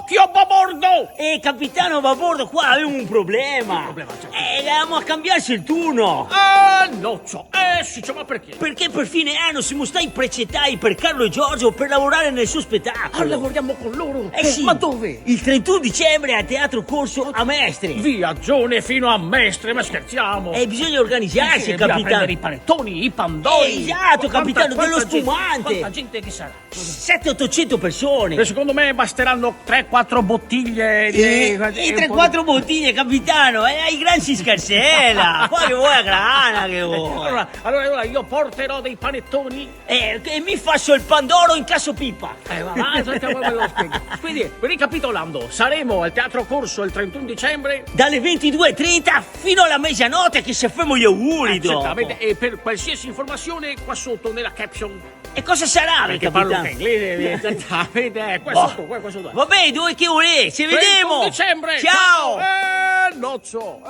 occhio a babordo! Capitano Babordo, qua avevo un problema. problema c'è? Avevamo a cambiarci il turno. Noccio, sì, ma perché? Perché per fine anno siamo stati precettati per Carlo e Giorgio per lavorare nel suo spettacolo. Lavoriamo con loro? Sì. Ma dove? Il 31 dicembre a Teatro Corso a Mestre. Viaggione fino a Mestre, ma scherziamo! Bisogna organizzarsi, Bisogna capitano. prendere i panettoni, i pandori! Esatto, capitano, dello gente- spumante. Quanta gente che sarà? 700-800 persone. Secondo me basteranno 3-4 bottiglie di... I 3-4 bottiglie, capitano, ai gran si scarsela. Poi che vuoi a grana, che vuoi. Allora io porterò dei panettoni. E mi faccio il pandoro in caso pipa. Quindi, ricapitolando, saremo al Teatro Corso il 31 dicembre. Dalle 22:30 fino alla mezzanotte che se fermo gli auguri dopo. Certamente, e per qualsiasi informazione qua sotto nella caption. E cosa sarà, Perché parlo capitano? anche inglese, esattamente, qua sotto, qua sotto. Va bene, dove che volete, ci 31 vediamo. dicembre. Ciao. Noccio.